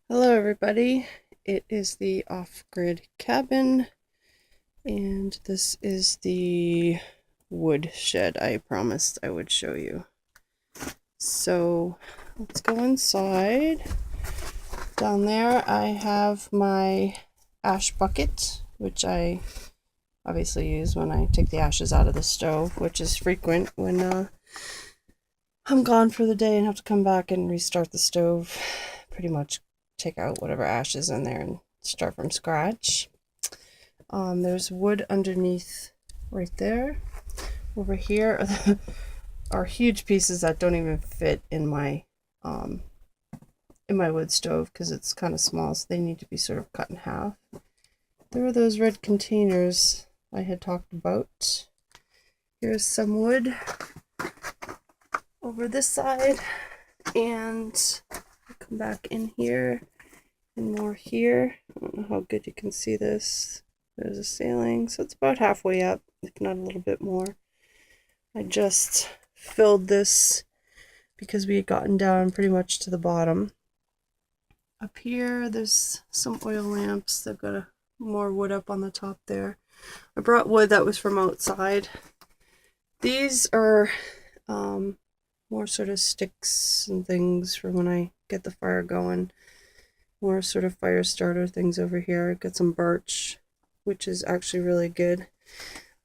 Hello everybody, it is the off-grid cabin and this is the wood shed I promised I would show you. So let's go inside. Down there I have my ash bucket, which I obviously use when I take the ashes out of the stove, which is frequent when I'm gone for the day and have to come back and restart the stove. Pretty much take out whatever ash is in there and start from scratch. There's wood underneath right there. Over here are huge pieces that don't even fit in my wood stove because it's kind of small, so they need to be sort of cut in half. There are those red containers I had talked about. Here's some wood over this side, and I'll come back in here and more here. I don't know how good you can see this. There's a ceiling, so it's about halfway up, if not a little bit more. I just filled this because we had gotten down pretty much to the bottom. Up here, there's some oil lamps. They've got more wood up on the top there. I brought wood that was from outside. These are more sort of sticks and things for when I get the fire going. More sort of fire starter things over here. I've got some birch, which is actually really good.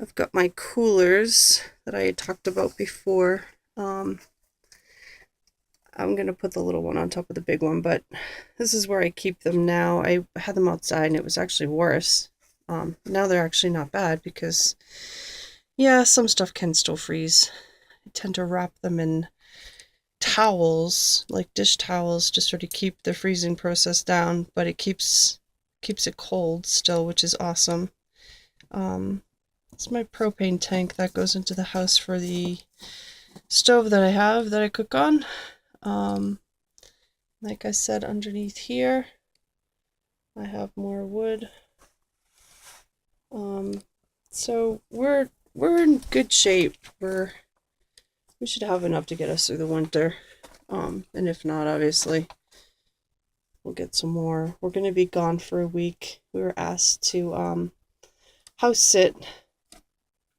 I've got my coolers that I had talked about before. I'm going to put the little one on top of the big one, but this is where I keep them now. I had them outside and it was actually worse. Now they're actually not bad because, yeah, some stuff can still freeze. I tend to wrap them in towels, like dish towels, to sort of keep the freezing process down, but it keeps it cold still, which is awesome. It's my propane tank that goes into the house for the stove that I have that I cook on. Like I said, underneath here I have more wood. So we're in good shape. We should have enough to get us through the winter. And if not, obviously we'll get some more. We're gonna be gone for a week. We were asked to house sit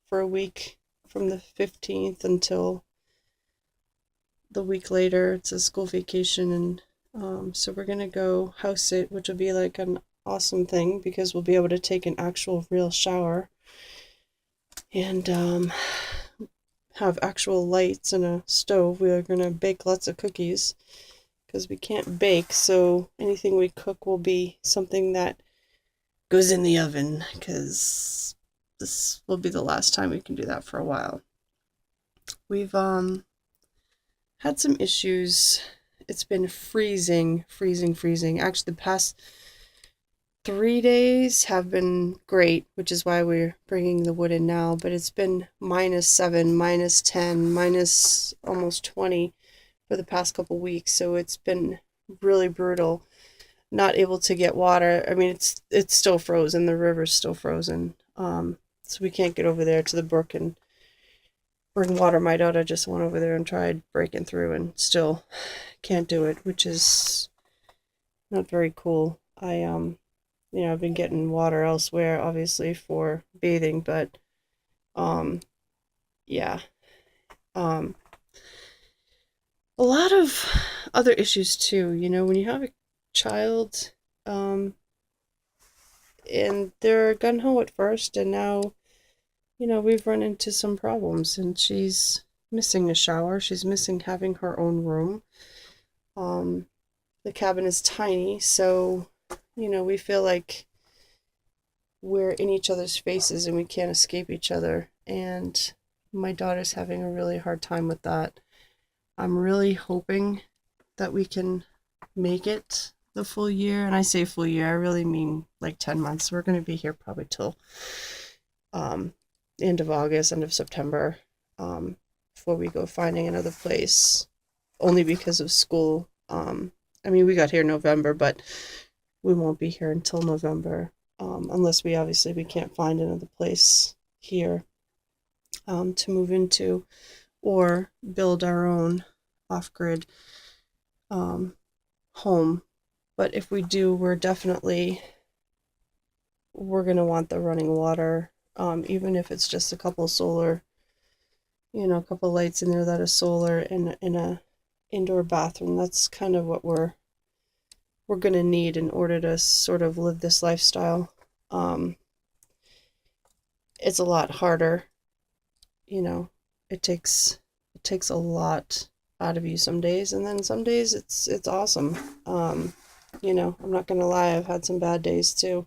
for a week from the 15th until the week later. It's a school vacation, and so we're gonna go house sit, which will be like an awesome thing because we'll be able to take an actual real shower and have actual lights and a stove. We are gonna bake lots of cookies because we can't bake, so anything we cook will be something that goes in the oven because this will be the last time we can do that for a while. We've had some issues. It's been freezing. Actually, the past 3 days have been great, which is why we're bringing the wood in now, but it's been -7, -10, minus almost 20 for the past couple weeks, so it's been really brutal. Not able to get water. I mean, it's still frozen. The river's still frozen. So we can't get over there to the brook and bring water. My daughter just went over there and tried breaking through and still can't do it, which is not very cool. I've been getting water elsewhere, obviously, for bathing, but, yeah. Um, a lot of other issues too, when you have a child, and they're gung-ho at first, and now, we've run into some problems, and she's missing a shower. She's missing having her own room. The cabin is tiny, so, we feel like we're in each other's faces and we can't escape each other. And my daughter's having a really hard time with that. I'm really hoping that we can make it the full year. And I say full year, I really mean like 10 months. We're going to be here probably till end of August, end of September, before we go finding another place, only because of school. I mean, we got here in November, but we won't be here until November, unless we can't find another place here to move into or build our own off-grid home. But if we do, we're going to want the running water, even if it's just a couple solar, a couple lights in there that are solar in a indoor bathroom. That's kind of what we're going to need in order to sort of live this lifestyle. It's a lot harder, it takes a lot out of you some days, and then some days it's awesome. I'm not gonna lie, I've had some bad days too.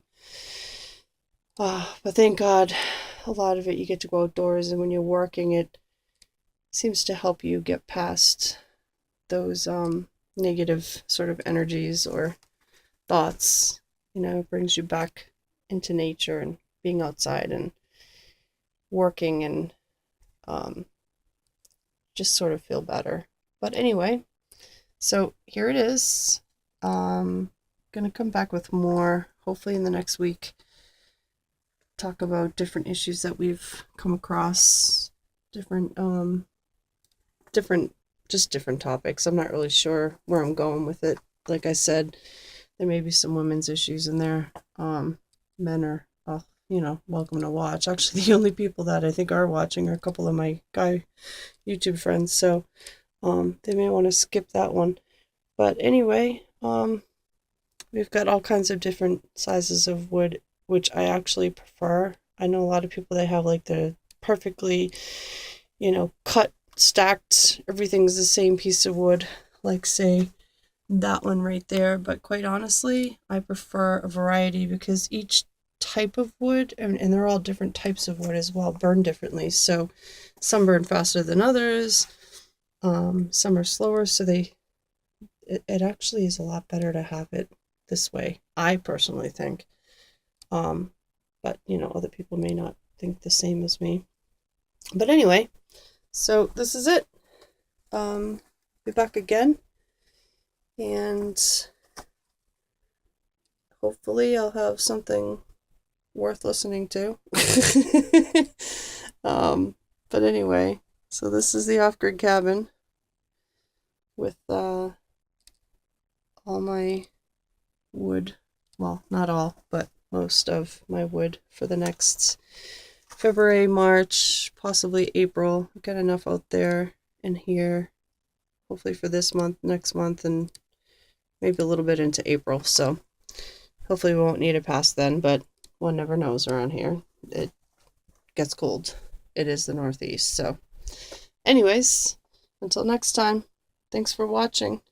But thank God, a lot of it you get to go outdoors, and when you're working, it seems to help you get past those negative sort of energies or thoughts. It brings you back into nature and being outside and working, and just sort of feel better. But anyway, so here it is. Gonna come back with more, hopefully in the next week. Talk about different issues that we've come across, different topics. I'm not really sure where I'm going with it. Like I said, there may be some women's issues in there. Men are, welcome to watch. Actually, the only people that I think are watching are a couple of my guy YouTube friends, so they may want to skip that one. But anyway, we've got all kinds of different sizes of wood, which I actually prefer. I know a lot of people that have like the perfectly, cut, stacked, everything's the same piece of wood, like say that one right there. But quite honestly, I prefer a variety, because each type of wood, and they're all different types of wood as well, burn differently. So some burn faster than others, some are slower, so it actually is a lot better to have it this way, I personally think. But other people may not think the same as me. But anyway, so this is it. Be back again, and hopefully I'll have something worth listening to. But anyway, so this is the off-grid cabin with all my wood. Well, not all, but most of my wood for the next February, March, possibly April. I've got enough out there and here, hopefully for this month, next month, and maybe a little bit into April. So hopefully we won't need it past then, but one never knows around here. It gets cold. It is the Northeast. So anyways, until next time, thanks for watching.